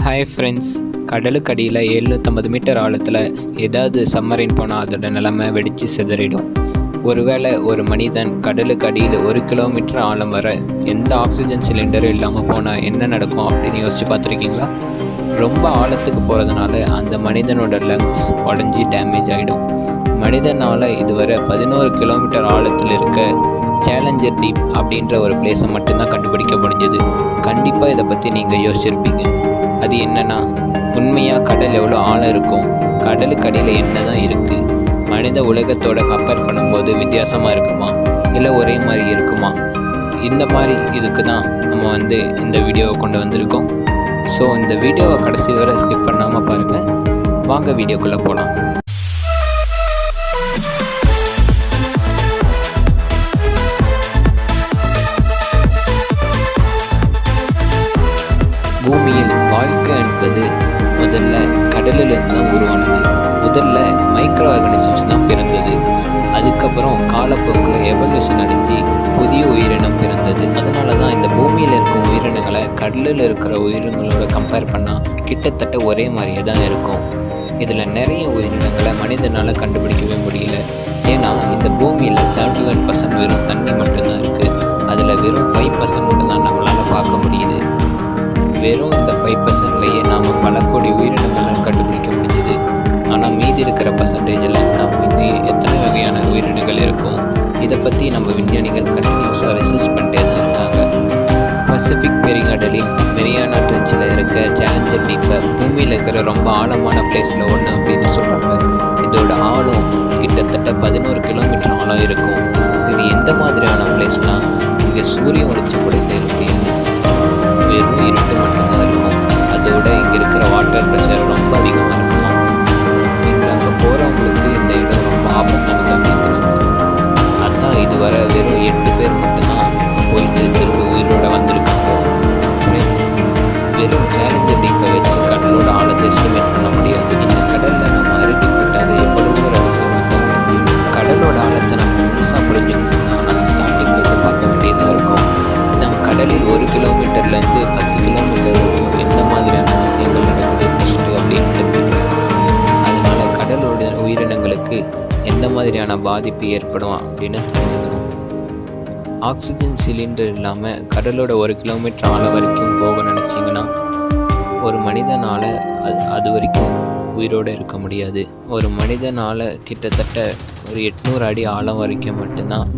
Hi friends, கடலுக்கு அடியில் 750 metre ஆழத்தில் ஏதாவது சம்மரைன் போனால் அதோட நிலைமை வெடித்து சிதறிடும். ஒருவேளை ஒரு மனிதன் கடலுக்கு அடியில் 1 கிலோமீட்டர் ஆழம் வர எந்த ஆக்சிஜன் சிலிண்டரும் இல்லாமல் போனால் என்ன நடக்கும் அப்படின்னு யோசிச்சு பார்த்துருக்கீங்களா? ரொம்ப ஆழத்துக்கு போகிறதுனால அந்த மனிதனோட லங்ஸ் உடஞ்சி டேமேஜ் ஆகிடும். மனிதனால் இதுவரை 11 கிலோமீட்டர் ஆழத்தில் இருக்க சேலஞ்சர் டீப் அப்படின்ற ஒரு பிளேஸை மட்டும்தான் கண்டுபிடிக்க முடிஞ்சது. கண்டிப்பாக இதை பற்றி நீங்கள் யோசிச்சிருப்பீங்க. அது என்னன்னா, உண்மையாக கடல் எவ்வளோ ஆழம் இருக்கும், கடலுக்கு அடியில் என்ன தான் இருக்குது, மனித உலகத்தோட கம்பேர் பண்ணும்போது வித்தியாசமாக இருக்குமா இல்லை ஒரே மாதிரி இருக்குமா? இந்த மாதிரி இதுக்கு தான் நம்ம இந்த வீடியோவை கொண்டு வந்திருக்கோம். ஸோ இந்த வீடியோவை கடைசி வரை ஸ்கிப் பண்ணாமல் பாருங்கள். வாங்க வீடியோக்குள்ளே போகலாம். பூமியில் வாழ்க்கை என்பது முதல்ல கடலிலிருந்து தான் உருவானது. முதல்ல மைக்ரோ ஆர்கானிசம்ஸ் தான் பிறந்தது. அதுக்கப்புறம் காலப்போக்கில் எவல்யூஷன் அடைஞ்சி புதிய உயிரினம் பிறந்தது. அதனால தான் இந்த பூமியில் இருக்கும் உயிரினங்களை கடலில் இருக்கிற உயிரினங்களோட கம்பேர் பண்ணால் கிட்டத்தட்ட ஒரே மாதிரியே தான் இருக்கும். இதில் நிறைய உயிரினங்களை மனிதனால் கண்டுபிடிக்கவே முடியல. ஏன்னா இந்த பூமியில் 71% வெறும் தண்ணி மட்டும்தான் இருக்குது. அதில் வெறும் 5% மட்டும்தான் நம்மளால் பார்க்க முடியுது. வெறும் இந்த 5%லேயே நாம் பல கோடி உயிரினங்களை கண்டுபிடிக்க முடியுது. ஆனால் மீதி இருக்கிற பர்சன்டேஜில் நம்ம இன்னும் எத்தனை வகையான உயிரினங்கள் இருக்கும், இதை பற்றி நம்ம விஞ்ஞானிகள் கண்டினியூஸாக ரிசர்ச் பண்ணிட்டே தான் இருக்காங்க. பசிபிக் பெருங்கடலின் மெரியானா ட்ரென்ச்சில் இருக்க சேலஞ்சர் டீப்பை பூமியில் இருக்கிற ரொம்ப ஆழமான பிளேஸில் ஒன்று அப்படின்னு சொல்கிறாங்க. இதோட ஆழம் கிட்டத்தட்ட 11 கிலோமீட்டர் ஆழம் இருக்கும். இது எந்த மாதிரியான பிளேஸ்னால், இங்கே சூரியன் ஒளிச்சு கூட சேர முடியாது. வெறும் இருட்டு மட்டும்தான் இருக்கும். அதோட இங்கே இருக்கிற வாட்டர் ப்ரெஷர் ரொம்ப அதிகமாக இருக்குமா. நீங்கள் அங்கே போகிறவங்களுக்கு இந்த இடம் ரொம்ப ஆபத்தானது அப்படிங்கிறாங்க. அதான் இதுவரை வெறும் 8 பேர் மட்டும்தான் போயிட்டு திரும்ப உயிரோடு வந்திருக்காங்க. ஃப்ரெண்ட்ஸ், வெறும் சேலஞ்சர் டீப்பை வச்சு கடலோட ஆழத்தை எஸ்டிமேட் பண்ண முடியாது. இந்த கடலில் நம்ம அருகிப்பட்டாத எவ்வளவோ ஒரு அவசியம் வந்து கடலோட ஆழத்தை நம்ம முழுசாக புரிஞ்சுக்கணும்னா நம்ம ஸ்டார்டிங்லேருந்து பார்க்க வேண்டியதாக இருக்கும். நம் கடலில் 1 கிலோமீட்டர்லேருந்து 10 கிலோமீட்டர் வரைக்கும் எந்த மாதிரியான விஷயங்கள் நடக்குது ஃபஸ்ட்டு அப்படின்னு தெரிஞ்சுக்கணும். அதனால் கடலோட உயிரினங்களுக்கு எந்த மாதிரியான பாதிப்பு ஏற்படும் அப்படின்னு தெரிஞ்சுக்கணும். ஆக்சிஜன் சிலிண்டர் இல்லாமல் கடலோட 1 கிலோமீட்டர் ஆழம் வரைக்கும் போக நினச்சிங்கன்னா ஒரு மனிதனால் அது வரைக்கும் உயிரோடு இருக்க முடியாது. ஒரு மனிதனால் கிட்டத்தட்ட ஒரு 800 அடி ஆழம் வரைக்கும் மட்டும்தான்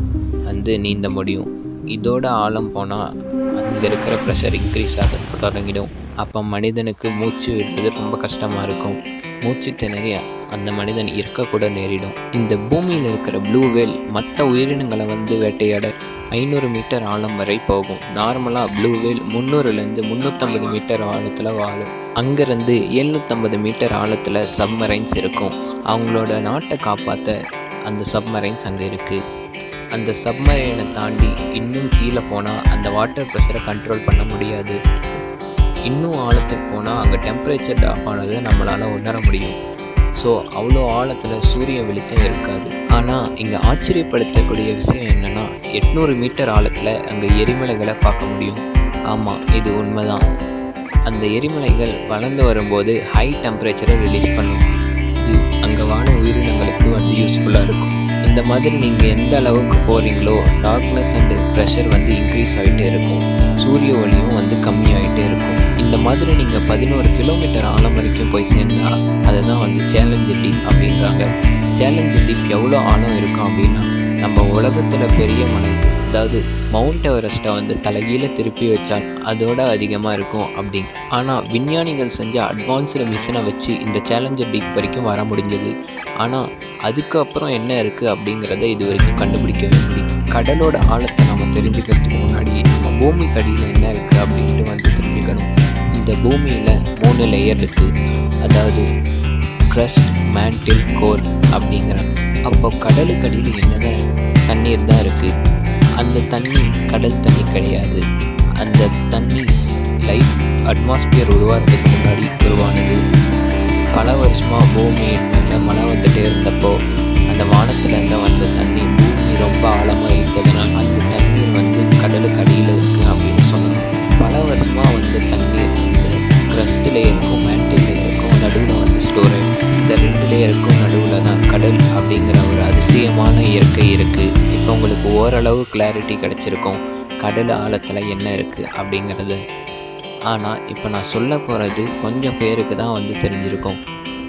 நீந்த முடியும். இதோட ஆழம் போனால் அங்கே இருக்கிற ப்ரெஷர் இன்க்ரீஸ் ஆக தொடங்கிடும். அப்போ மனிதனுக்கு மூச்சு விடுறது ரொம்ப கஷ்டமாக இருக்கும். மூச்சு திணறி அந்த மனிதன் இறக்கக்கூட நேரிடும். இந்த பூமியில் இருக்கிற ப்ளூ வேல் மற்ற உயிரினங்களை வேட்டையாட 500 மீட்டர் ஆழம் வரை போகும். நார்மலாக ப்ளூ வேல் 300லேருந்து 350 மீட்டர் ஆழத்தில் வாழும். அங்கேருந்து 750 மீட்டர் ஆழத்தில் சப்மரைன்ஸ் இருக்கும். அவங்களோட நாட்டை காப்பாற்ற அந்த சப்மரைன்ஸ் அங்கே இருக்குது. அந்த சப்மரைனை தாண்டி இன்னும் கீழே போனால் அந்த வாட்டர் ப்ரெஷரை கண்ட்ரோல் பண்ண முடியாது. இன்னும் ஆழத்துக்கு போனால் அங்கே டெம்பரேச்சர் ட்ராப் ஆனதை நம்மளால் உணர முடியும். ஸோ அவ்வளோ ஆழத்தில் சூரிய வெளிச்சம் இருக்காது. ஆனால் இங்கே ஆச்சரியப்படுத்தக்கூடிய விஷயம் என்னென்னா, 800 மீட்டர் ஆழத்தில் அங்கே எரிமலைகளை பார்க்க முடியும். ஆமாம், இது உண்மைதான். அந்த எரிமலைகள் வளர்ந்து வரும்போது ஹை டெம்பரேச்சரை ரிலீஸ் பண்ணும். இது அங்கே வாழ உயிரினங்களுக்கு யூஸ்ஃபுல்லாக இருக்கும். இந்த மாதிரி நீங்கள் எந்த அளவுக்கு போகிறீங்களோ டார்க்னஸ் அண்டு ப்ரெஷர் இன்க்ரீஸ் ஆகிட்டே இருக்கும். சூரிய ஒளியும் கம்மியாகிட்டே இருக்கும். இந்த மாதிரி நீங்கள் 11 கிலோமீட்டர் ஆழம் வரைக்கும் போய் சேர்ந்தால் அதை தான் சேலஞ்சர் டீப் அப்படின்றாங்க. சேலஞ்சர் டீப் எவ்வளோ ஆழம் இருக்கும் அப்படின்னா, நம்ம உலகத்தில் பெரிய மலை, அதாவது மவுண்ட் எவரெஸ்ட்டை தலைகீழ திருப்பி வச்சால் அதோட அதிகமாக இருக்கும் அப்படி. ஆனால் விஞ்ஞானிகள் செஞ்ச அட்வான்ஸ்டு மிஷினை வச்சு இந்த சேலஞ்சர் டீப் வரைக்கும் வர முடிஞ்சது. ஆனால் அதுக்கப்புறம் என்ன இருக்குது அப்படிங்கிறத இது வரைக்கும் கண்டுபிடிக்கவே முடியும். கடலோட ஆழத்தை நம்ம தெரிஞ்சுக்கிறதுக்கு முன்னாடி நம்ம பூமிக்கு அடியில் என்ன இருக்குது அப்படின்ட்டு தெரிஞ்சுக்கணும். இந்த பூமியில் 3 லேயர் இருக்குது. அதாவது க்ரஸ்ட், மேண்டில், கோர் அப்படிங்கிறாங்க. அப்போ கடலுக்கு அடியில் என்னதான் தண்ணீர் தான் இருக்குது. அந்த தண்ணி கடல் தண்ணி கிடையாது. அந்த தண்ணி லைஃப் அட்மாஸ்பியர் உருவாகிறதுக்கு முன்னாடி உருவானது. பல வருஷமாக பூமி நல்ல மழை இருந்தப்போ அந்த வானத்துலேருந்து வந்த தண்ணி பூமி ரொம்ப ஆழமாக இருந்ததுனால் அந்த தண்ணீர் கடலுக்கு அடியில் இருக்குது அப்படின்னு சொல்லணும். பல வருஷமாக தண்ணீர் இந்த க்ரஸ்ட் லேயருக்கும் மேண்டில் லேயருக்கும் நடுவில் வந்து ஸ்டோர் ஆகிடும். இந்த 2 லேயருக்கும் நடுவில் தான் கடல் அப்படிங்கிற ஒரு அதிசயமான இயற்கை இருக்குது. இப்போ உங்களுக்கு ஓரளவு கிளாரிட்டி கிடச்சிருக்கும் கடல் ஆழத்தில் என்ன இருக்குது அப்படிங்கிறது. ஆனால் இப்போ நான் சொல்ல போகிறது கொஞ்சம் பேருக்கு தான் வந்து தெரிஞ்சிருக்கும்.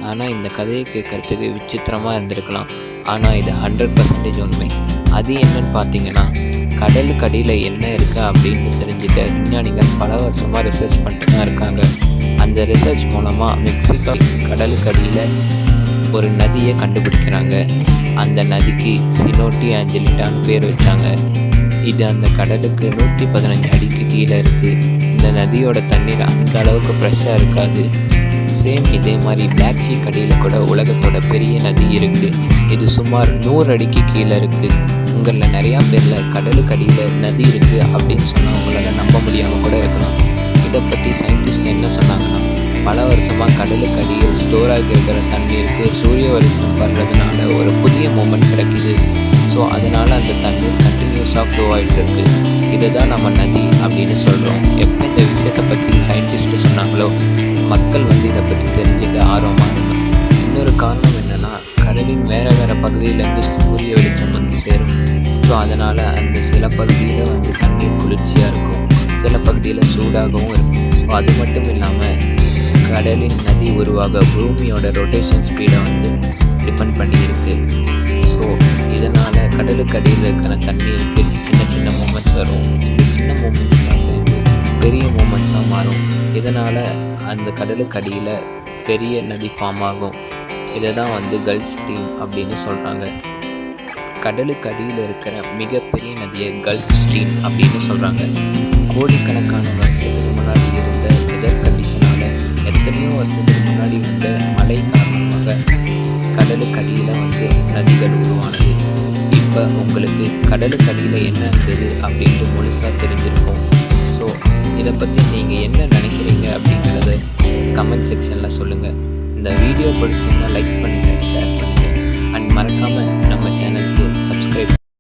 ஆனால் இந்த கதையை கேட்குறதுக்கு விசித்திரமாக இருந்திருக்கலாம். ஆனால் இது 100% உண்மை. அது என்னன்னு பார்த்தீங்கன்னா, கடலுக்கு அடியில் என்ன இருக்குது அப்படின்னு தெரிஞ்சுக்க விஞ்ஞானிகள் பல வருஷமாக ரிசர்ச் பண்ணிட்டு தான் இருக்காங்க. அந்த ரிசர்ச் மூலமாக மெக்சிகோ கடலுக்கு அடியில் ஒரு நதியை கண்டுபிடிக்கிறாங்க. அந்த நதிக்கு சினோட்டி ஆஞ்சலிட்டான்னு பேர் வச்சாங்க. இது அந்த கடலுக்கு 115 அடிக்கு கீழே இருக்குது. இந்த நதியோட தண்ணீர் அந்த அளவுக்கு ஃப்ரெஷ்ஷாக இருக்காது. சேம் இதே மாதிரி பிளாக் ஷீ கடியில் கூட உலகத்தோட பெரிய நதி இருக்குது. இது சுமார் 100 அடிக்கு கீழே இருக்குது. உங்களில் நிறையா பேரில் கடலுக்கு அடியில் நதி இருக்குது அப்படின்னு சொன்னால் உங்களால் நம்ப முடியாமல் கூட இருக்கலாம். இதை பற்றி சயின்டிஸ்ட் என்ன சொன்னாங்கன்னா, பல வருஷமாக கடலுக்கு அடியில் ஸ்டோர் ஆகி இருக்கிற தண்ணீருக்கு சூரிய வெளிச்சம் வர்றதுனால ஒரு புதிய மூமெண்ட் கிடைக்கிது. ஸோ அதனால் அந்த தண்ணீர் கண்டினியூஸாக ஃப்ளோ ஆகிட்டு இருக்கு. இதை தான் நம்ம நதி அப்படின்னு சொல்கிறோம். எப்போ இந்த விஷயத்தை பற்றி சயின்டிஸ்ட்டு சொன்னாங்களோ, மக்கள் வந்து இதை பற்றி தெரிஞ்சுக்க ஆர்வமாக இருந்தாங்க. இன்னொரு காரணம் என்னென்னா, கடலின் வேறு வேறு பகுதியிலேருந்து சூரிய வெளிச்சம் வந்து சேரும். ஸோ அதனால் அந்த சில பகுதியில் வந்து தண்ணீர் குளிர்ச்சியாக இருக்கும், சில பகுதியில் சூடாகவும் இருக்கும். ஸோ அது மட்டும் இல்லாமல் கடலின் நதி உருவாக பூமியோட ரொட்டேஷன் ஸ்பீடை வந்து டிபெண்ட் பண்ணியிருக்கு. ஸோ இதனால் கடலுக்கு அடியில் இருக்கிற தண்ணீருக்கு சின்ன சின்ன மூமெண்ட்ஸ் வரும். இந்த சின்ன மூமெண்ட்ஸ்லாம் சேர்ந்து பெரிய மூமெண்ட்ஸாக மாறும். இதனால் அந்த கடலுக்கு அடியில் பெரிய நதி ஃபார்ம் ஆகும். இதை தான் வந்து கல்ஃப் ஸ்ட்ரீம் அப்படின்னு சொல்கிறாங்க. கடலுக்கு அடியில் இருக்கிற மிகப்பெரிய நதியை கல்ஃப் ஸ்ட்ரீம் அப்படின்னு சொல்கிறாங்க. கோடிக்கணக்கான வருஷத்துக்கு முன்னாடி இருந்த வெதர் கண்டிஷனால் எத்தனையோ வருஷத்துக்கு முன்னாடி வந்த மழை காரணமாக கடலுக்கு அடியில் வந்து நதிகள் உருவானது. இப்போ உங்களுக்கு கடலுக்கு அடியில் என்ன இருந்தது அப்படின்ட்டு முழுசாக தெரிஞ்சிருக்கும். ஸோ இதை பற்றி நீங்கள் என்ன நினைக்கிறீங்க அப்படிங்கிறத கமெண்ட் செக்ஷனில் சொல்லுங்கள். இந்த வீடியோ பிடிச்சிருந்தால் லைக் பண்ணுங்கள், ஷேர் பண்ணுங்கள், அண்ட் மறக்காமல் நம்ம சேனலுக்கு சப்ஸ்கிரைப்